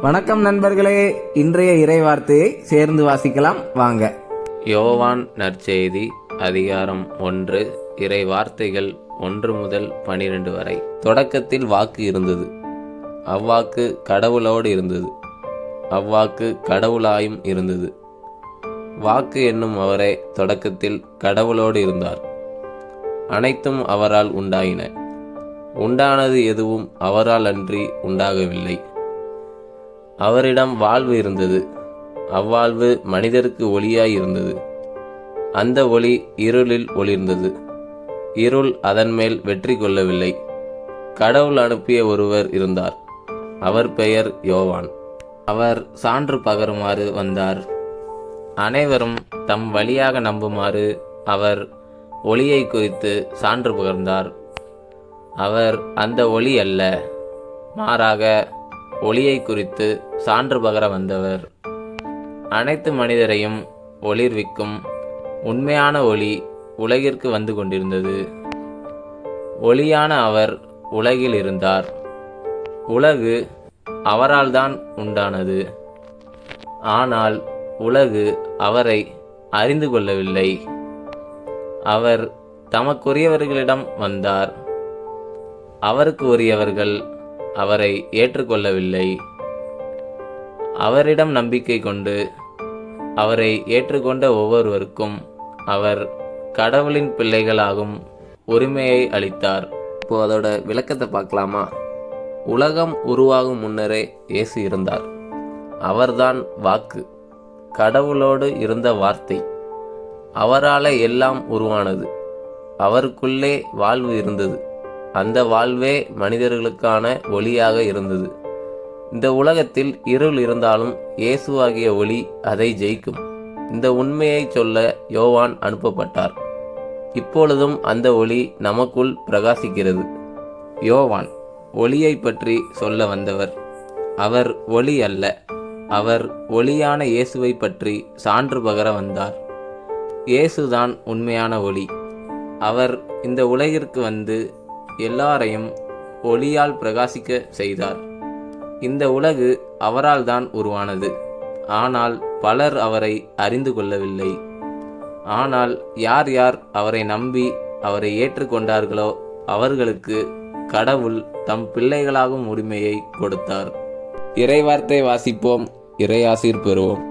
வணக்கம் நண்பர்களே, இன்றைய இறை வார்த்தையை சேர்ந்து வாசிக்கலாம் வாங்க. யோவான் நற்செய்தி அதிகாரம் 1 இறை வார்த்தைகள் 1 முதல் 12 வரை. தொடக்கத்தில் வாக்கு இருந்தது, அவ்வாக்கு கடவுளோடு இருந்தது, அவ்வாக்கு கடவுளாயும் இருந்தது. வாக்கு என்னும் அவரே தொடக்கத்தில் கடவுளோடு இருந்தார். அனைத்தும் அவரால் உண்டாயின. உண்டானது எதுவும் அவரால் அன்றி உண்டாகவில்லை. அவரிடம் வாழ்வு இருந்தது, அவ்வாழ்வு மனிதருக்கு ஒளியாய் இருந்தது. அந்த ஒளி இருளில் ஒளிர்ந்தது, இருள் அதன் மேல் வெற்றி கொள்ளவில்லை. கடவுள் அனுப்பிய ஒருவர் இருந்தார், அவர் பெயர் யோவான். அவர் சான்று பகருமாறு வந்தார். அனைவரும் தம் வழியாக நம்புமாறு அவர் ஒளியை குறித்து சான்று பகர்ந்தார். அவர் அந்த ஒளி அல்ல, மாறாக ஒளியை குறித்து சான்று பகர வந்தவர். அனைத்து மனிதரையும் ஒளிர்விக்கும் உண்மையான ஒளி உலகிற்கு வந்து கொண்டிருந்தது. ஒளியான அவர் உலகில் இருந்தார். உலகு அவரால் தான் உண்டானது, ஆனால் உலகு அவரை அறிந்து கொள்ளவில்லை. அவர் தமக்குரியவர்களிடம் வந்தார், அவருக்கு உரியவர்கள் அவரை ஏற்றுக்கொள்ளவில்லை. அவரிடம் நம்பிக்கை கொண்டு அவரை ஏற்றுக்கொண்ட ஒவ்வொருவருக்கும் அவர் கடவுளின் பிள்ளைகளாகும் உரிமையை அளித்தார். இப்போ அதோட விளக்கத்தை பார்க்கலாமா? உலகம் உருவாகும் முன்னரே இயேசு இருந்தார். அவர்தான் வாக்கு, கடவுளோடு இருந்த வார்த்தை. அவரால் எல்லாம் உருவானது. அவருக்குள்ளே வாழ்வு இருந்தது. அந்த வாழ்வே மனிதர்களுக்கான ஒளியாக இருந்தது. இந்த உலகத்தில் இருள் இருந்தாலும் இயேசுவாகிய ஒளி அதை ஜெயிக்கும். இந்த உண்மையை சொல்ல யோவான் அனுப்பப்பட்டார். இப்பொழுதும் அந்த ஒளி நமக்குள் பிரகாசிக்கிறது. யோவான் ஒளியை பற்றி சொல்ல வந்தவர். அவர் ஒளி அல்ல, அவர் ஒளியான இயேசுவை பற்றி சான்று பகர வந்தார். இயேசுதான் உண்மையான ஒளி. அவர் இந்த உலகிற்கு வந்து எல்லாரையும் ஒளியால் பிரகாசிக்க செய்தார். இந்த உலகு அவரால் தான் உருவானது, ஆனால் பலர் அவரை அறிந்து கொள்ளவில்லை. ஆனால் யார் யார் அவரை நம்பி அவரை ஏற்றுக்கொண்டார்களோ அவர்களுக்கு கடவுள் தம் பிள்ளைகளாகும் உரிமையை கொடுத்தார். இறைவார்த்தை வாசிப்போம், இறையாசீர் பெறுவோம்.